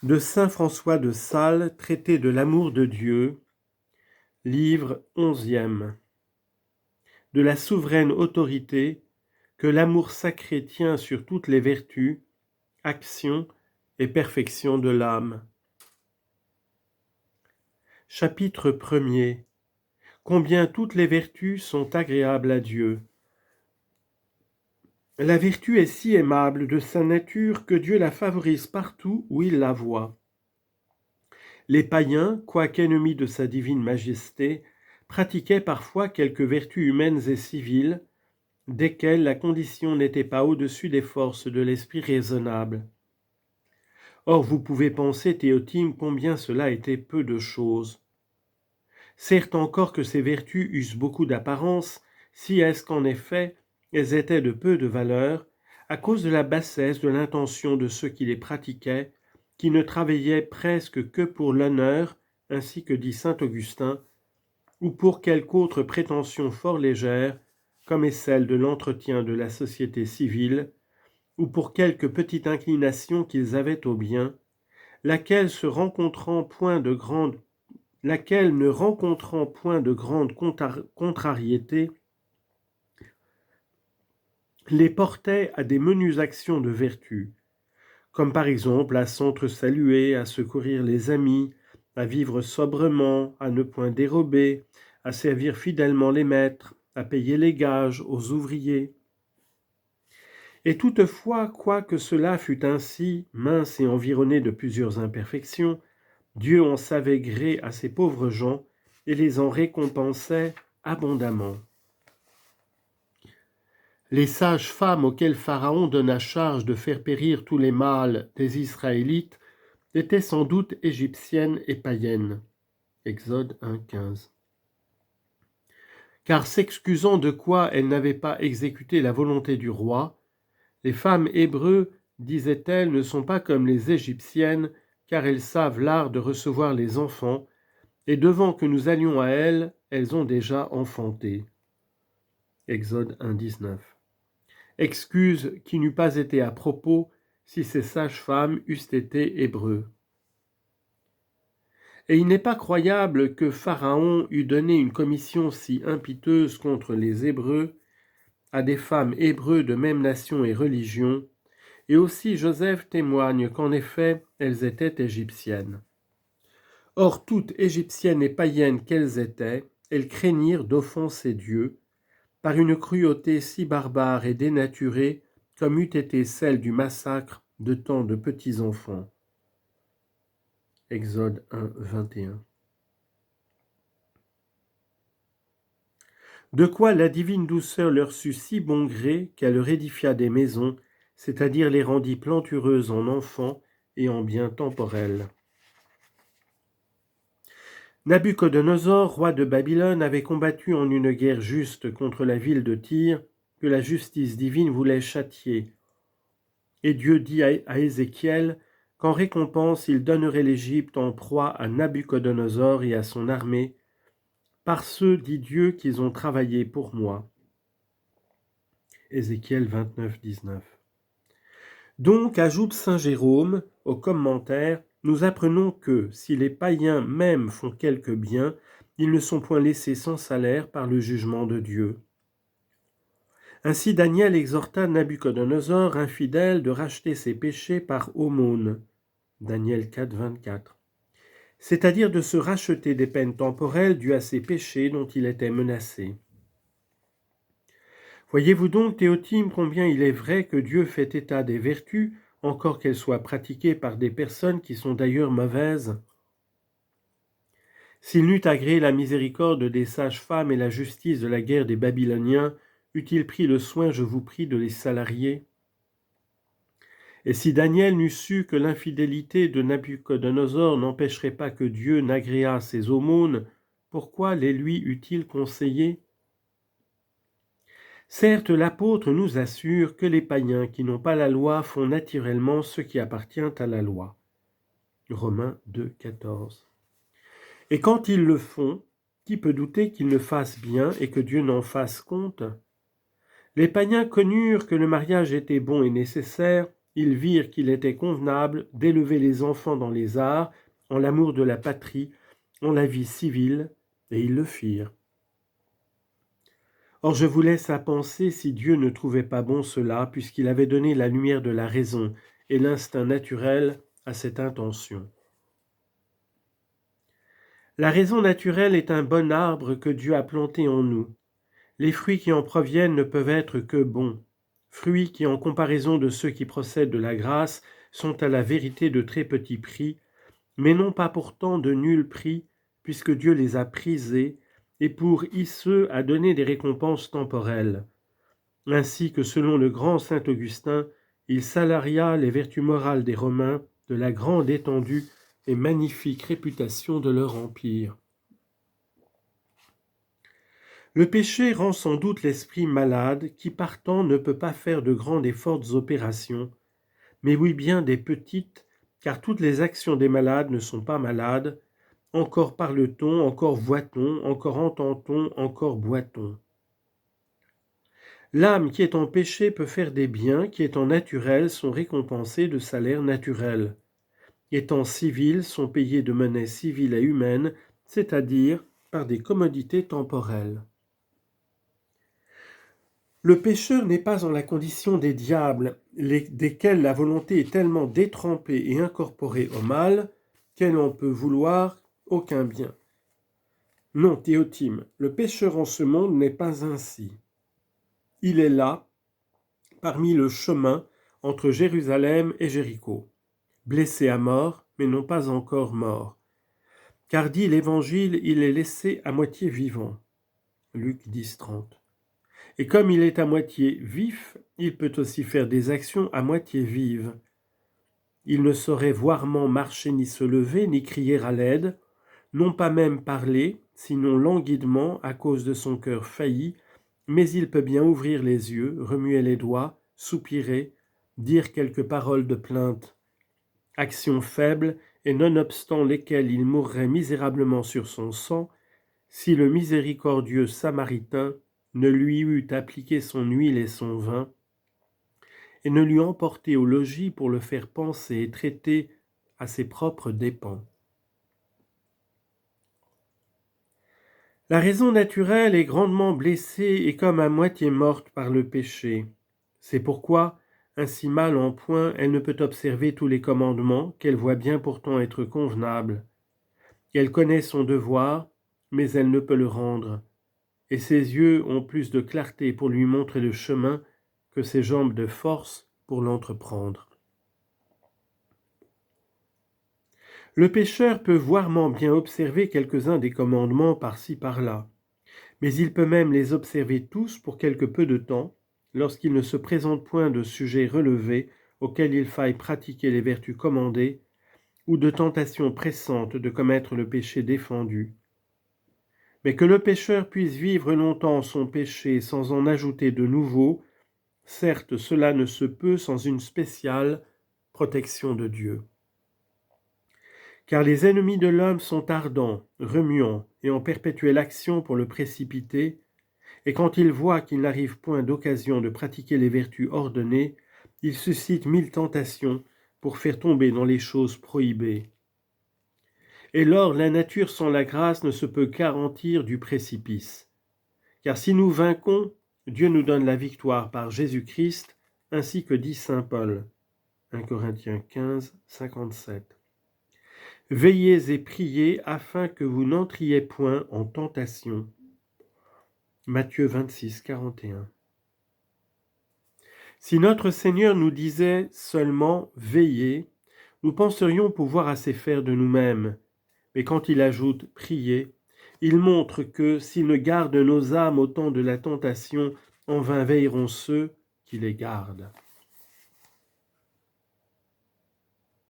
De saint François de Sales, traité de l'amour de Dieu, livre 11e. De la souveraine autorité que l'amour sacré tient sur toutes les vertus, actions et perfections de l'âme. Chapitre 1er. Combien toutes les vertus sont agréables à Dieu. La vertu est si aimable de sa nature que Dieu la favorise partout où il la voit. Les païens, quoiqu'ennemis de sa divine majesté, pratiquaient parfois quelques vertus humaines et civiles, desquelles la condition n'était pas au-dessus des forces de l'esprit raisonnable. Or vous pouvez penser, Théotime, combien cela était peu de choses. Certes encore que ces vertus eussent beaucoup d'apparence, si est-ce qu'en effet elles étaient de peu de valeur, à cause de la bassesse de l'intention de ceux qui les pratiquaient, qui ne travaillaient presque que pour l'honneur, ainsi que dit saint Augustin, ou pour quelque autre prétention fort légère, comme est celle de l'entretien de la société civile, ou pour quelque petite inclination qu'ils avaient au bien, laquelle ne rencontrant point de grande contrariété, les portait à des menues actions de vertu, comme par exemple à s'entre-saluer, à secourir les amis, à vivre sobrement, à ne point dérober, à servir fidèlement les maîtres, à payer les gages aux ouvriers. Et toutefois, quoique cela fût ainsi, mince et environné de plusieurs imperfections, Dieu en savait gré à ces pauvres gens et les en récompensait abondamment. Les sages femmes auxquelles Pharaon donna charge de faire périr tous les mâles des Israélites étaient sans doute égyptiennes et païennes. Exode 1,15. Car s'excusant de quoi elles n'avaient pas exécuté la volonté du roi, les femmes hébreux, disaient-elles, ne sont pas comme les égyptiennes, car elles savent l'art de recevoir les enfants, et devant que nous allions à elles, elles ont déjà enfanté. Exode 1,19. Excuse qui n'eût pas été à propos si ces sages-femmes eussent été hébreux. Et il n'est pas croyable que Pharaon eût donné une commission si impiteuse contre les Hébreux à des femmes hébreux de même nation et religion, et aussi Joseph témoigne qu'en effet elles étaient égyptiennes. Or toutes égyptiennes et païennes qu'elles étaient, elles craignirent d'offenser Dieu, par une cruauté si barbare et dénaturée comme eût été celle du massacre de tant de petits enfants. Exode 1, 21. De quoi la divine douceur leur sut si bon gré qu'elle leur édifia des maisons, c'est-à-dire les rendit plantureuses en enfants et en biens temporels. Nabuchodonosor, roi de Babylone, avait combattu en une guerre juste contre la ville de Tyr, que la justice divine voulait châtier. Et Dieu dit à Ézéchiel qu'en récompense il donnerait l'Égypte en proie à Nabuchodonosor et à son armée, par ceux, dit Dieu, qu'ils ont travaillé pour moi. Ézéchiel 29, 19. Donc, ajoute saint Jérôme au commentaire, nous apprenons que, si les païens même font quelque bien, ils ne sont point laissés sans salaire par le jugement de Dieu. Ainsi Daniel exhorta Nabuchodonosor, infidèle, de racheter ses péchés par aumône. Daniel 4, 24. C'est-à-dire de se racheter des peines temporelles dues à ses péchés dont il était menacé. Voyez-vous donc, Théotime, combien il est vrai que Dieu fait état des vertus, encore qu'elles soient pratiquées par des personnes qui sont d'ailleurs mauvaises. S'il n'eût agréé la miséricorde des sages-femmes et la justice de la guerre des Babyloniens, eût-il pris le soin, je vous prie, de les salarier? Et si Daniel n'eût su que l'infidélité de Nabuchodonosor n'empêcherait pas que Dieu n'agréât ses aumônes, pourquoi les lui eût-il conseillées? Certes, l'apôtre nous assure que les païens qui n'ont pas la loi font naturellement ce qui appartient à la loi. Romains 2, 14. Et quand ils le font, qui peut douter qu'ils le fassent bien et que Dieu n'en fasse compte? Les païens connurent que le mariage était bon et nécessaire, ils virent qu'il était convenable d'élever les enfants dans les arts, en l'amour de la patrie, en la vie civile, et ils le firent. Or je vous laisse à penser si Dieu ne trouvait pas bon cela, puisqu'il avait donné la lumière de la raison et l'instinct naturel à cette intention. La raison naturelle est un bon arbre que Dieu a planté en nous. Les fruits qui en proviennent ne peuvent être que bons, fruits qui, en comparaison de ceux qui procèdent de la grâce, sont à la vérité de très petit prix, mais non pas pourtant de nul prix, puisque Dieu les a prisés, et pour ceux a donné des récompenses temporelles. Ainsi que selon le grand saint Augustin, il salaria les vertus morales des Romains de la grande étendue et magnifique réputation de leur empire. Le péché rend sans doute l'esprit malade, qui partant ne peut pas faire de grandes et fortes opérations, mais oui bien des petites, car toutes les actions des malades ne sont pas malades, encore parle-t-on, encore voit-on, encore entend-on, encore boit-on. L'âme qui est en péché peut faire des biens qui, étant naturels, sont récompensés de salaires naturels. Étant civils, sont payés de monnaie civile et humaine, c'est-à-dire par des commodités temporelles. Le pécheur n'est pas en la condition des diables, desquels la volonté est tellement détrempée et incorporée au mal, qu'elle n'en peut vouloir aucun bien. Non, Théotime, le pécheur en ce monde n'est pas ainsi. Il est là, parmi le chemin entre Jérusalem et Jéricho, blessé à mort, mais non pas encore mort. Car dit l'Évangile, il est laissé à moitié vivant. Luc 10, 30. Et comme il est à moitié vif, il peut aussi faire des actions à moitié vives. Il ne saurait voirement marcher ni se lever, ni crier à l'aide, non pas même parler, sinon languidement à cause de son cœur failli, mais il peut bien ouvrir les yeux, remuer les doigts, soupirer, dire quelques paroles de plainte. Actions faibles, et nonobstant lesquelles il mourrait misérablement sur son sang, si le miséricordieux Samaritain ne lui eût appliqué son huile et son vin, et ne l'eût emporté au logis pour le faire penser et traiter à ses propres dépens. La raison naturelle est grandement blessée et comme à moitié morte par le péché. C'est pourquoi, ainsi mal en point, elle ne peut observer tous les commandements, qu'elle voit bien pourtant être convenables. Elle connaît son devoir, mais elle ne peut le rendre, et ses yeux ont plus de clarté pour lui montrer le chemin que ses jambes de force pour l'entreprendre. Le pécheur peut voirement bien observer quelques-uns des commandements par-ci par-là, mais il peut même les observer tous pour quelque peu de temps, lorsqu'il ne se présente point de sujet relevé auquel il faille pratiquer les vertus commandées, ou de tentation pressante de commettre le péché défendu. Mais que le pécheur puisse vivre longtemps son péché sans en ajouter de nouveau, certes cela ne se peut sans une spéciale protection de Dieu. Car les ennemis de l'homme sont ardents, remuants et en perpétuelle action pour le précipiter, et quand ils voient qu'il n'arrive point d'occasion de pratiquer les vertus ordonnées, ils suscitent 1000 tentations pour faire tomber dans les choses prohibées. Et lors la nature sans la grâce ne se peut garantir du précipice. Car si nous vainquons, Dieu nous donne la victoire par Jésus-Christ, ainsi que dit saint Paul. 1 Corinthiens 15, 57. Veillez et priez afin que vous n'entriez point en tentation. Matthieu 26, 41. Si notre Seigneur nous disait seulement « veillez », nous penserions pouvoir assez faire de nous-mêmes. Mais quand il ajoute « priez », il montre que s'il ne garde nos âmes au temps de la tentation, en vain veilleront ceux qui les gardent.